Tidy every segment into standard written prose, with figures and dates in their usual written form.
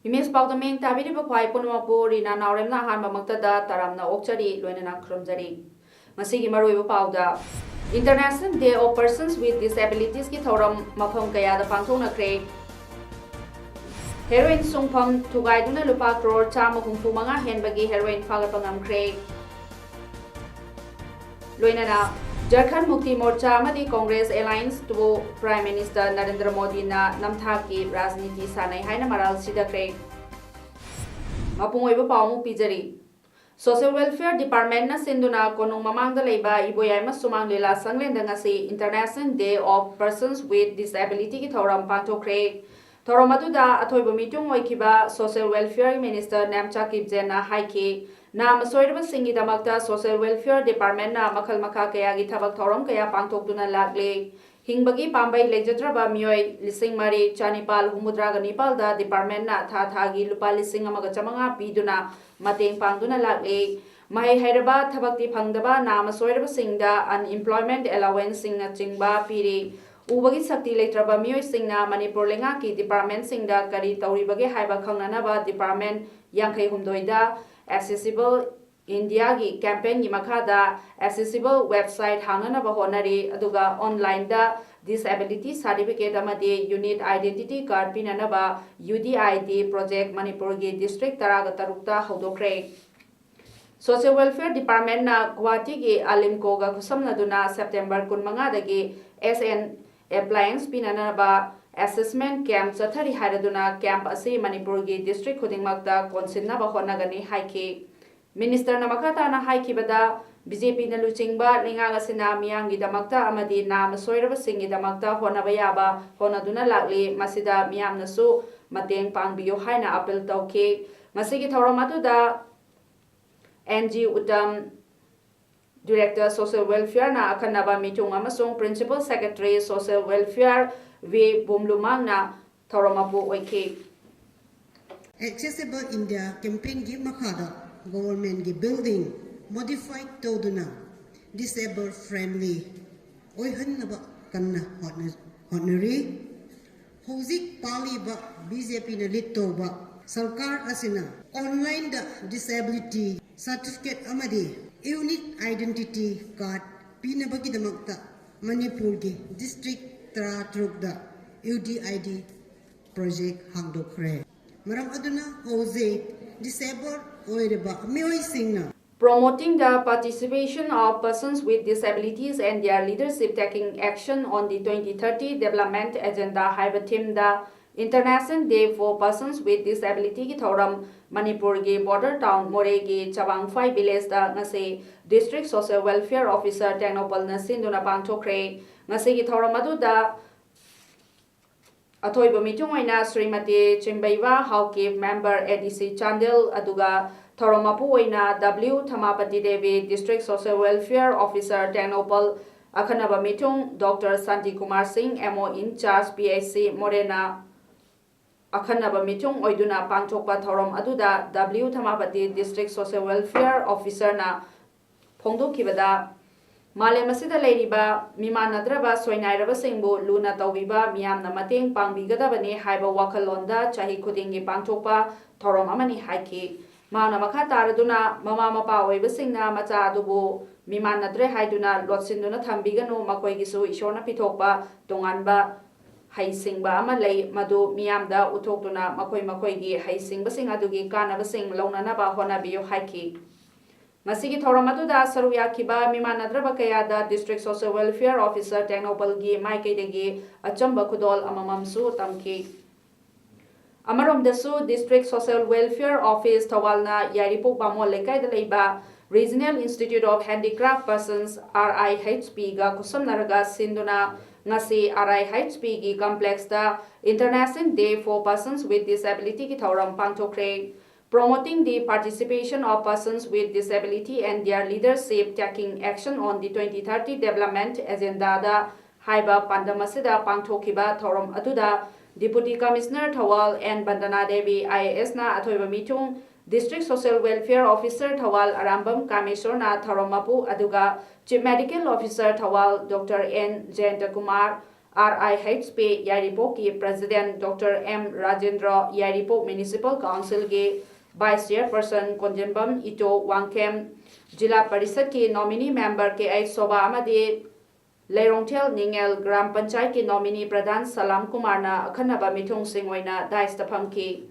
Image Paodam Tabidi Bakwai Punumapu, Reena Naorem Nahan Mamaktada, Taramna Okchari, Luenana Krumjari. Masigi Maru Pauda. International Day of Persons with Disabilities Ki Thoram Mafam Kaya the Pantona Cray. Heroin Sungpam Tugaiduna Lupa Crore Chama Kumanga Henbagi Heroin Fagapangam Cray. Luenana. Jharkhand Mukti Morcha Amadi Congress Alliance to Prime Minister Narendra Modi na namthaki Rajniti Sanai Haina Maral Sidakre. Mapungweba Paumu Pijari. Social Welfare Department na Sinduna Konung Mamangda Leba Iboyama Sumang Lila Sanglendangasi International Day of Persons with Disability ki Thoram Pantokre. Thoramaduda Atoibo Mitung Oikiba Social Welfare Minister Namcha Kibjena Haiki. Na masoiraba singi damakta Social Welfare Department na makal maka kaya gi thabak thorom kaya pangthokduna lagle hingbagi pambai lejadraba mioi lising mari chanipal humudraga nipal da department na thagi lupa lising amaga chamanga piduna mateng pangduna lagle mai hairaba thabakti phangdaba na masoiraba singda unemployment allowance singna chingba piri ubagi sakti leitraba mioi singna manipur lenga ki department singda kari tauribage haiba khangnanaba department yankhai humdoida Accessible India gi campaign gi makada accessible website hangana ba honari aduga online da disability certificate amade unit identity card pinana ba UDID project Manipur gi district taraga tarukta hodokre Social Welfare Department na Guwahati gi Alimco ga kusamnaduna September 15 dagi SN appliance pinana ba Assessment Camp Chathari Haraduna Camp Asi Manipur gi District Khudingmakta Konsinna ba honagani haiki Minister Namakata na haiki bada BJP na luchingba lingaga sina miyang gidamakta amadi nam soiraba singi damakta honaba yaba honaduna lakli masida miyam nasu mateng pangbiyo haina appeal tawke masigi thoramatu da NG Uttam Director Social Welfare na akanaba mitung amasung Principal Secretary Social Welfare V Bumlumang na Thoramapu Oike. Accessible India campaign gi makada government gi building modified toduna disabled friendly oihan naba kanna honori hozik pali ba BJP na litto ba sarkar asina online da disability certificate amadi unique identity card pinabagi damakta Manipur gi district Trukda UDID project hangdokre maram aduna hoze disabled oireba mioi singna Promoting the participation of persons with disabilities and their leadership taking action on the 2030 development agenda haiba theme the International Day for Persons with Disability ki thoram Manipur gi border town More gi Chawangphai village da ngase district social welfare officer Technopal na sinduna pangthokre ngase gi thoram adu da Athoiba mitung oina Srimati Chimbaiwa Hauke member ADC Chandel aduga Thoromapu oina W Thamapati Devi district social welfare officer Technopal akhanaba mitung Dr Santi Kumar Singh MO in charge PHC Morena Akhanaba mitung oiduna pangthokpa thorom aduda W Thamapati district social welfare officer na phongdokkibada Malem asida leiriba mimanadraba soinairaba singbu luna tawbiba miyamna mateng pangbigadabani haiba wakalonda chahi khudingi pangthokpa thorom amani haiki mana makha taraduna mama mapa oiba singna macha adubu mimanadre haiduna lotsinduna thambiganu makoigisu ishorna pithokpa tonganba haisingba ama lei madu miyamda uthokduna makoigi haisingba sing adugi kanaba sing launanaba honabiyo haiki Masigi Thoramatuda Saruya Kiba Mimanadraba Kayada District Social Welfare Officer Technopal gi Maikaidegi Achamba Kudol Amamamsu Tamki Amarom Desu District Social Welfare Office Tawalna Yaripuk Bamo Lekai Leiba Regional Institute of Handicraft Persons RIHP ga Kusam Naraga Sinduna ngasi RIHP gi complex da International Day for Persons with Disability ki thauram pangthokre, promoting the participation of persons with disability and their leadership, taking action on the 2030 development agenda da haiba pandam asida pangthokiba thauram aduda Deputy Commissioner Thawal and Bandana Devi IAS na athoiba mitung District Social Welfare Officer Thawal Arambam Kameshwar na Thauromapu aduga Chief Medical Officer Thawal Dr. N. Jayanta Kumar RIHP Yaripok ki President Dr. M. Rajendra Yaripok Municipal Council ke Vice Chairperson Konjenbam Ito Wangkem Jila Parishad ki nominee member ke ai Soba amadi Leirongthel Ningel Gram Panchayat ki nominee Pradhan Salam Kumar na akhanaba mithung singwaina daista phamki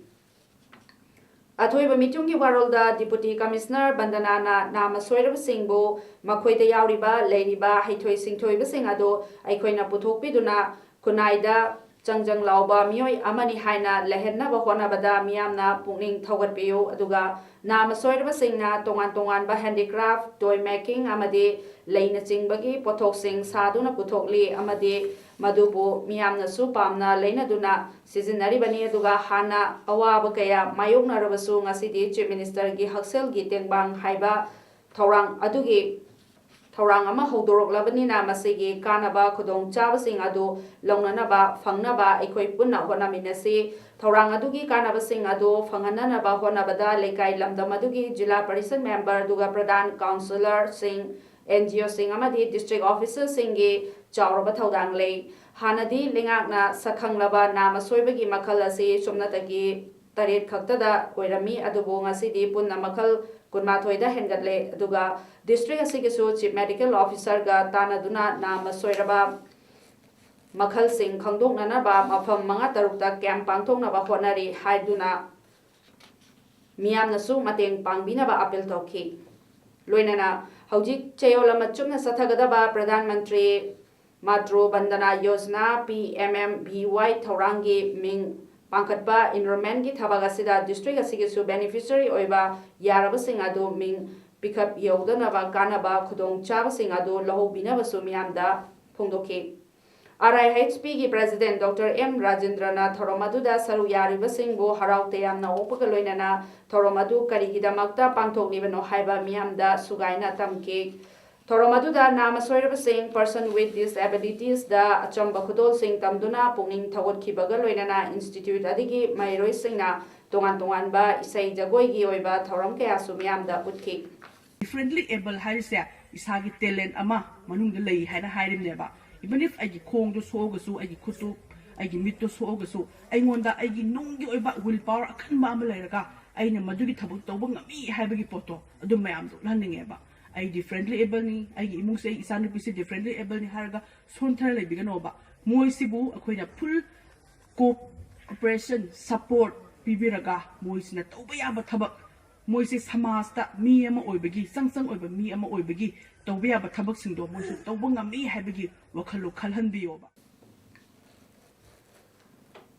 Athoiba mitung ki warolda Deputy Commissioner Bandana na nama soirab singbo makhoida yauriba leiriba haithoi singthoiba sing ado aikhoina puthokpiduna kunaida changjang lauba mioi amani haina lehenna ba honabada miyamna pungning thogatpiyo aduga nama soiraba singna tongan ba handicraft toy making amade leina chingbagi pothok sing saduna puthokli amade madubu miyamna su pamna leina duna sizinaribani aduga hana awaba kaya mayokna rabasu ngasidi Chief Minister gi haksel gi tengbang haiba thorang adugi thorang ama hodorok labani na masigi kanaba khudong chabasing adu longnanaba fangnaba aikoi punna honaminasi thorang adugi kanaba sing adu fangananaba honabada lekai lamdam adugi jila parishad member duga pradhan councillor sing NGO sing amadi district officer singi chawraba thodang lei hanadi lingakna sakhanglaba nama soibagi makhal asi somnatagi taret khaktada oirami adubo ngasidi punna makhal kunmathoida hengatle aduga district asigi su chief medical officer ga tanaduna nama soiraba makhal sing khangdoknanaba mafam manga tarukta camp pangthoknaba honari haiduna miyamna su mateng pangbinaba apel tokhi loinana hojik chayolama chumna sathagadaba Pradhan Mantri Matru Bandana Yojana PMMBY Thaurangi Ming Pangkatba Enrollment ki Thabagasida District Asigisu Beneficiary Oiba Yarabasing adu Ming Pickup Yodanaba Kanaba Kudong Chabasing adu Lahobinaba Sumyamda Pungdoki RIHP ki President Dr. M. Rajendrana Thoromaduda Saru Yaribasingbo Harau Teyamna Opagaloinana Thoromadu Karigidamakta Pangtoklibano Haiba Miamda Sugaina Tamki Thoromaduda Nama Soirabasing Person with Disabilities da Achamba Kudol Sing Tamduna Punging Thawat Kibagaloinana Institute Adigi Mairoi Singna Tongan ba Isai Jagoigi Oiba Thoram Kaya Sumiamda Utki Differently able hairse isagi talent ama manungda lei haina hairimneba even if agi khong do sogasu agi khutu agi mit do sogasu aingonda agi nunggi oiba willpower akhan ma ama leiraga aina madugi thabuk tawba ngami haibagi poto adum mayam do laningeba ai differently able ni agi imung se isanu pisi differently able ni harga sonthar leibiga noba moi sibu akhoina full cooperation support pibiraga moi sina tawba yaba thabak moise samasta mi ama oibagi sangsang oiba mi ama oibagi tawba yaba thabak singdo moise tawba ngami haibagi wakhalo khalhanbiyoba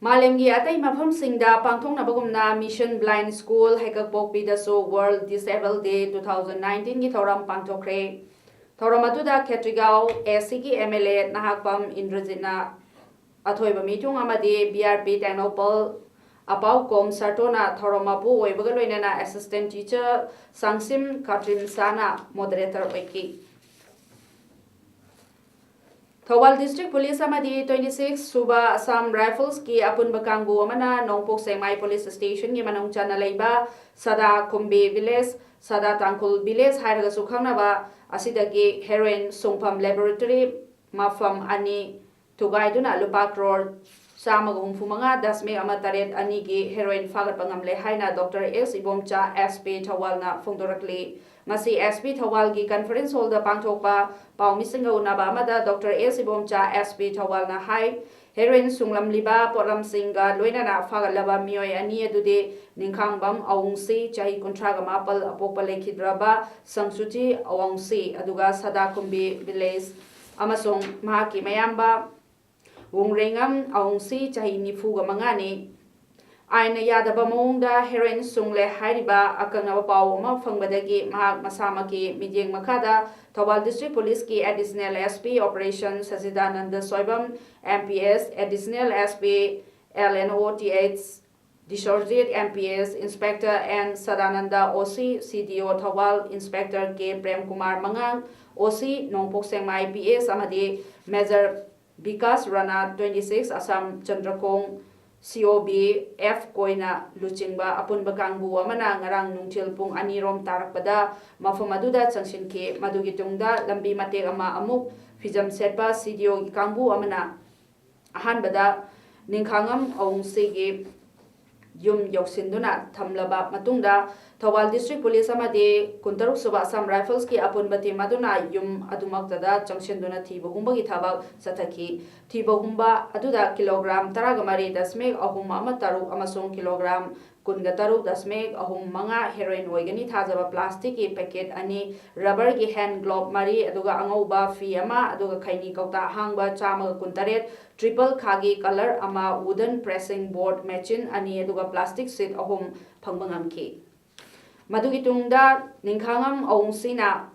Malemgi atai mafam singda pangthongna bagumna Mission Blind School Haikakpokpi da so World Disabled Day 2019 gi thoram pangthokre thoram atuda Khetrigao SC ki MLA Nahakpam Indrajitna athoiba mitung amadi BRP Technopal Apau Kom Sartona Thoromapu Oibagaloinana Assistant Teacher Sangsim Katrin Sana Moderator Oiki Thawal District Police Amadi 26 Suba Assam Rifles ki Apun Bakangu Amana Nongpok Sengmai Police Station ki Manong Chana Leiba Sada Kumbe Village Sada Tangkul Village Hairaga Sukhangnaba Asidagi Heroin Sungpam Laboratory Mafam Ani Tugaiduna Lupa Crore Samagum Fumanga Dasme Amataret Anigi Heroin Fagat Pangamle Haina Dr. S. Ibomcha SP Thawalna Fungdorakli Masi SP Thawalgi Conference Hall the Pangtokpa Pau Misinga Unaba Amada Dr. S. Ibomcha SP Thawalna Hai Heroin Sunglam Liba Polam Singa Luinana Fagalaba Mioi Ani Dude Ninkangbam Awungsi Chahi Kuntraga Mapal Apopale Kidraba Sangsuti Awungsi Aduga Sadakumbi Village Amasung Mahaki Mayamba Wongrengam Aungsi Chahi Nifuga Mangani aina yadaba maungda heroin sungle hairiba akangna paw ma fangbadagi mahak masamaki midyeng makada Thobal District Police ki Additional SP Operation Sajidananda Soibam MPS Additional SP LNOTH Disorjit MPS Inspector N Sadananda OC CDO Thobal Inspector K Prem Kumar Mangang OC Nongpok Sengmai PS amadi Major Vikas Rana 26 Assam Chandrakong COB F koina luchingba apunba kangbu amana ngarang nungchil pung anirom tarakpada mafam aduda changsinke madugi tungda lambi matek ama amuk fijam setpa CDO gi kangbu amana ahanbada ningkhangam aungsege yum yoksinduna thamlaba matungda Thobal District Police amade kuntaruk suba Assam Rifles ki apunbati maduna yum adumaktada changshinduna thibagumba gi thabak sathaki thibagumba aduda kilogram taragamari dasmek ahum ama taruk amasung kilogram kunga taruk dasmek ahum manga heroin oigani thajaba plastic ki packet ani rubber ki hand glove mari aduga angauba fi ama aduga khaini kauta hangba chama kuntaret triple khagi color ama wooden pressing board machine ani aduga plastic sheet ahum phangbangam ki Madugi tungda ningkhangam aungsina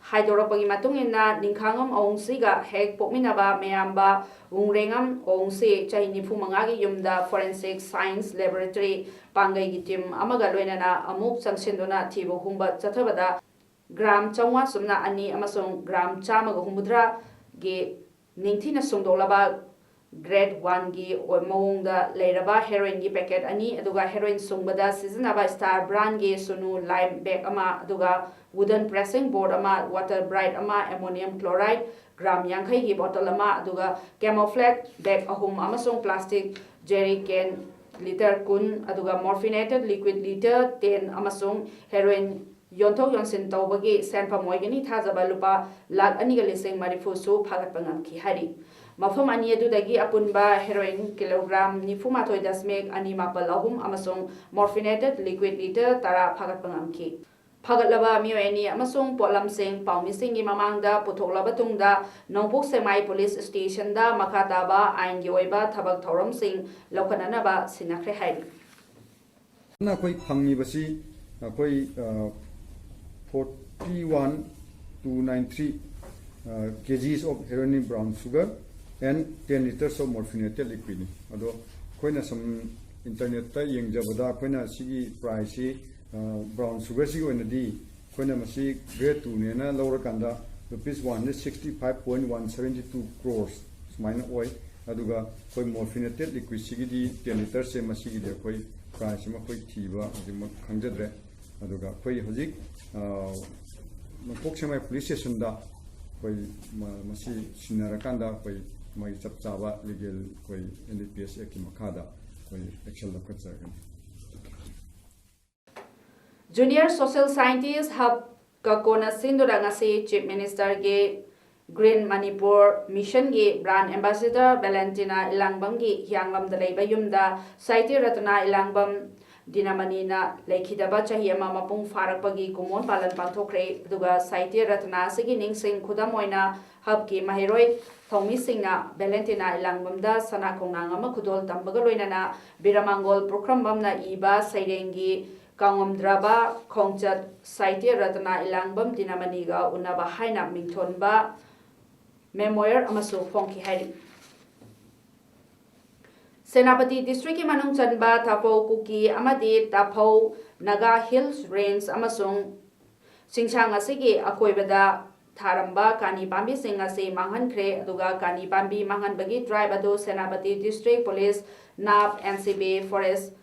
haidorapagi matungina ningkhangam aungsiga hek pokminaba mayamba ungrengam aungsi chahi nifu mangagi yumda forensic science laboratory pangai gi team amaga loinana amuk changsinduna thibo humba chathabada gram changwa sumna ani amasung gram chamaga humudra ge ningthina sungdolaba grade 1 gi maungda leiraba heroin gi packet ani aduga heroin sungbada seasonaba star brand gi sunu lime bag ama aduga wooden pressing board ama water bright ama ammonium chloride gram yankhai gi bottle ama aduga camouflage bag ahum amasung plastic jerry can liter kun aduga morphinated liquid liter 10 amasung heroin yonthok yonsin tawbagi senpa moigani thajaba lupa lakh ani ga lising marifu su phagat pangam ki hari Mafam ani adudagi apunba heroin kilogram nifumathoi dasmek ani mapal ahum amasung morphinated liquid liter tara phagat pangamki phagatlaba mioeni amasung polam sing paumising gi mamangda puthoklaba tungda Nongpok Semai Police Station da makataba ain gi oiba thabak thoram sing lokhananaba sinakre hai na koi phangni basi koi 41293 kgs of heroin brown sugar and 10 liters of morphinated liquid. Ado koina some internet ta yengjabada koina sigi price brown sugar sigi oina di koina masi grade 2 ne na lower kanda rupees 165.172 crores sumaina oi aduga koi morphinated liquid sigi di 10 liters se masigi de koi price ma koi thiba adima khangjadre aduga koi hojik Nongpok Semai police station da koi masi sinarakanda koi mai chap chaba legal koi NDPS act makada koi action la khatsagan Junior Social Scientist Hub Kakona Sindura ngasi Chief Minister ge Green Manipur Mission ge Brand Ambassador Valentina Ilangbam gi hyanglam da leiba yumda Saiti Ratna Ilangbam Dinamanina Lekhidaba chahi ama mapung farakpagi kumon palan pangthokre aduga Saiti Ratna sigi ningsing khudamoina hub ki mahiroi Thomi Singna Valentina Ilangbamda Sana Kongnang ama khudol tambaga loinana Biramangol Prokrambamna iba Sairengi Kangomdraba Khongchat Saiti Ratna Ilangbam Dinamaniga unaba haina mingthonba Memoir amasu Phongki Hari Senapati District Manung Chanba Tapo Kuki Amadi Tapo Naga Hills Range amasung Singchang asigi akoibada Tharamba Kani Pambi Singase Manghankre aduga Kani Pambi Manghanbagi Tribe adu Senapati District Police NAP NCB Forest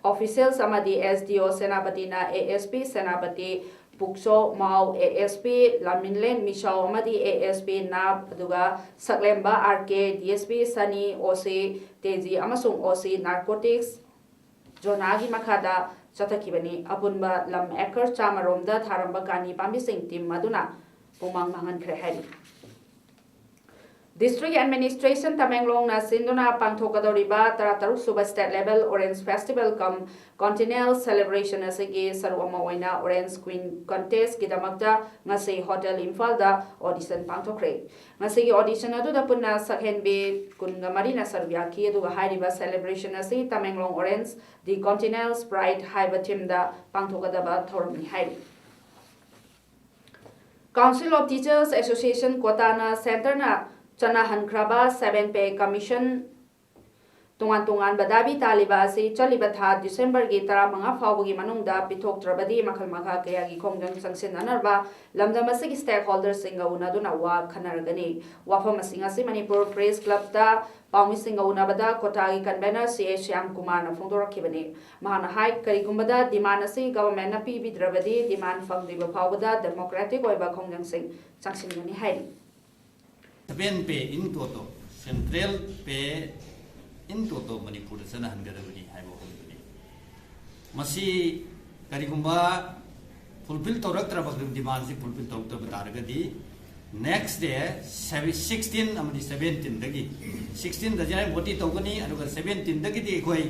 Officials amadi SDO Senapati na ASP Senapati Pukso Mau ASP Laminlen Mishaw amadi ASP NAP aduga Saklemba RK DSP Sani OC Teji amasung OC Narcotics Jonagi Makada Chatakibani Apunba Lam Acre Chamaromda Tharamba Kani Pambi Sing Team Maduna Pumang Mangan Krehari District Administration Tamenglong na sinduna pangthokadoriba tarataruk suba state level Orange Festival kam Continental Celebration asigi sarwama oina Orange Queen Contest kidamakta ngasi Hotel Imphal da audition pangthokre ngasi audition adu da punna sakhenbe kunga marina sarvyaki adu hairiba celebration asi Tamenglong Orange the Continental Sprite haiba team da pangthokadaba thormi hairi Council of Teachers Association Kotana Center na Chana Hankraba 7-pay commission tungan badabi taliba asi chaliba tha December gi tara manga fawgi manungda pithok trabadi makhal makha kaya gi khongjang sangsin anarba lamdam asigi stakeholders singa unaduna wa khanargani wafam asinga si Manipur Press Club ta Pawmi singa unabada kotagi convener CA Shyam Kumar na phongdorakhibani mahana hai karigumbada demand asi government na pi bidrabadi demand fangdiba phawda democratic oiba khongjang sing sangsinani hai 7 pay in toto central pay in toto Manipur sana hangarabani haibo hobani masi karigumba fulfill toraktra bagum demand si fulfill toraktra bataragadi next day 16 amadi 17 dagi 16 dajai boti togani aduga 17 dagi di koi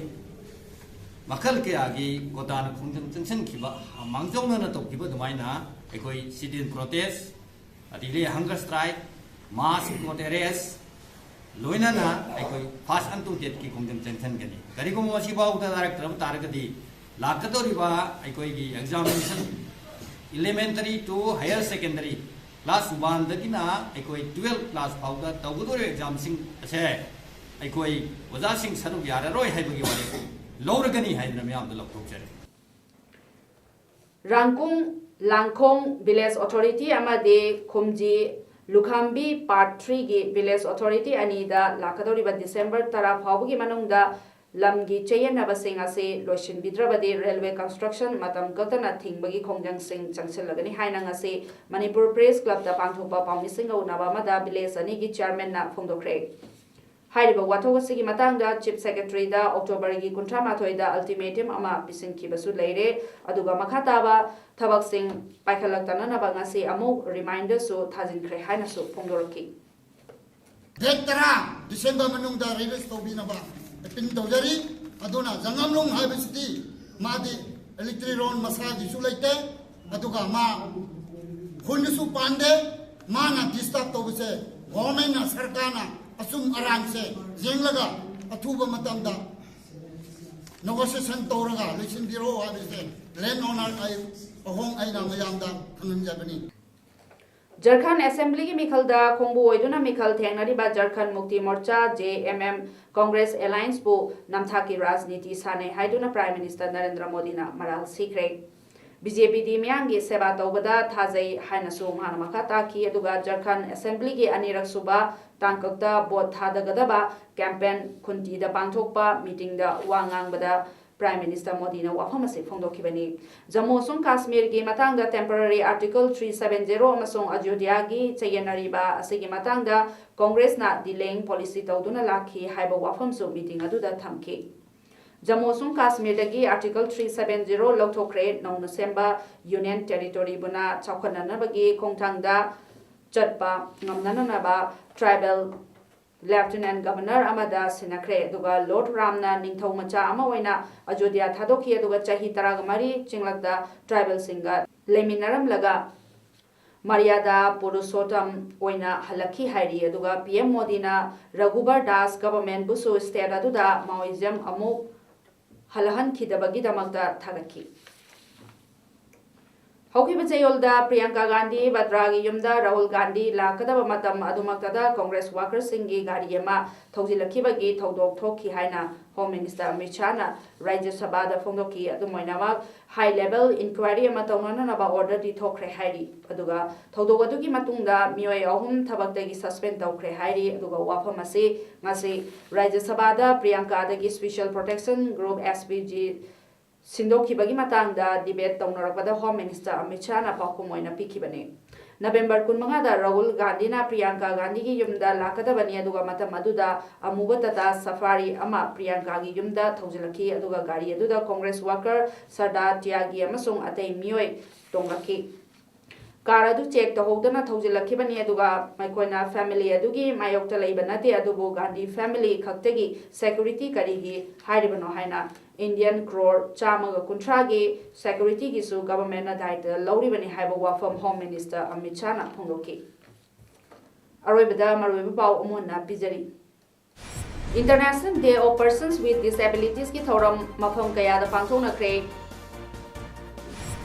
makal ke agi kotan khungjang changsan khiba mangjong na tokiba dumaina ekoi sit-in protest adile hunger strike mass protest loina na ekoi fast antu jet ki khungjang changsan gani kari ko mosi ba uta director taragadi lakadoriba ekoi gi examination elementary to higher secondary class 1 dagina ekoi 12 class phawda tawgudore exam sing ase ekoi oja sing saru yara roi haibagi wale loragani haidna myam da lokthokjare Rangkung Langkhong Village Authority amade Khumji Lukhambi Part 3 gi Village Authority ani da lakadoriba December tara phawgi manungda lamgi chayana basing ase loishin bidrabadi railway construction matam gatana thingbagi khongjang sing changsilagani haina ngase Manipur Press Club da pangthopa pawmi singa unaba mada village ani gi chairman na phongdokre hairiba wathogasi gi matangda chief secretary da October gi 38 da ultimatum ama bisingki basu leire aduga makhataba thabak sing paikhalakta na bangasi amu reminder so thajinkre haina so phongdoraki Dektara December manungda release to binaba pin tawjari aduna jangamlong haibisiti madi electron masagi sulaite aduga ma khunsu pande mana disturb to bise government na sarkana asum arang se jenglaga athuba matamda negotiation toraga listen biro habise land owner ai ahong aina mayamda khanam jabani Jharkhand Assembly ki mikhalda khongbu oiduna mikhal thengnariba Jharkhand Mukti Morcha JMM Congress Alliance bu namthaki rajniti sane haiduna Prime Minister Narendra Modi na maral sikre BJP di miyangi seba tawbada thajai hainasu mhana makata ki aduga Jharkhand Assembly ki anirak suba tangkakta bot thadagadaba campaign khunti da pangthokpa meeting da wangang bada Prime Minister Modi na wafamase phongdokhibani Jammu and Kashmir gi matangda temporary article 370 amasong Ayodhya gi chayanariba asigi matangda Congress na delaying policy tawduna lakhi haiba wafamsu meeting aduda thamki Jammu and Kashmir dagi article 370 lokthokre nauna semba union territory buna chawkhananabagi khongthangda chatpa ngamnanaba tribal Lieutenant Governor Amada Sinakre duga Lord Ramna Ningthau macha ama oina Ayodhya thadokhi duga chahi taragamari chinglakda tribal singa leminaram laga Maryada Purushottam oina halakhi hairi duga PM Modi na Raghubar Das government busu state aduda Maoism amu halahan khidabagi damakda thagaki Hokiba Jayolda Priyanka Gandhi Badragi Yumda Rahul Gandhi Lakadaba Matam Adumaktada Congress Workers Singi Gariyama Thojilakibagi Thodok Thoki Haina Home Minister Amit Shah na Rajya Sabha da Phongdoki Adumoinamak high level inquiry Matonana Naba order di Thokre Hairi Aduga Thodogadugi Matunda Mioy Ahum Tabaktagi suspend Tokre Hairi Aduga Wafamasi Ngasi Rajya Sabha da Priyanka Dagi Special Protection Group SPG Sindoki bagi matangda debate tongnorakpada Home Minister Amit Shah na pakumoina pikibani November 15 da Rahul Gandhi na Priyanka Gandhi gi yumda lakadabani aduga matam aduda amuba tata safari ama Priyanka gi yumda thojilaki aduga gari aduda Congress worker Sardar Tyagi amasung atei mioi tonglaki car अदु check तहोदना थौजिलखिबनी अदुगा मैकोना family अदुगी मायोक्ता लेबा नते अदुबो गांधी फैमिली खक्तगी सिक्योरिटी करिगी हाइरिबनो हाइना इंडियन क्रोर चामगा कुंथ्रागी सिक्योरिटी गिसु गवर्नमेंट दायित्व लौरिबनी हाइबो वाफम होम मिनिस्टर अमित शाह ना फोंदोकी अरोइबदा मरोइबा पाउ अमोना पिजरी international day of persons with disabilities की थौरम मफम कयादा पांथोनख्रे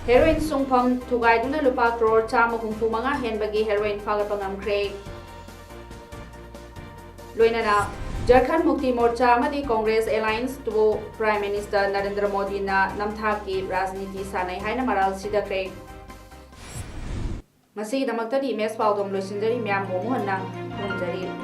हेरोइन सुंगफम थुगाइदुना लुपा करोड़ चाम हुंफु मंगा हेनबगी हेरोइन फागत ngamkhre लोइनाना झारखंड मुक्ति मोर्चा अमदी कांग्रेस एलायंस टू प्राइम मिनिस्टर नरेंद्र मोदी ना नमथाकी राजनीति सानै हाइना मराल सिदख्रे मसी दमक्तदी मेस पाउदम लोइसिंजरी म्याम मोहनना खुमजरी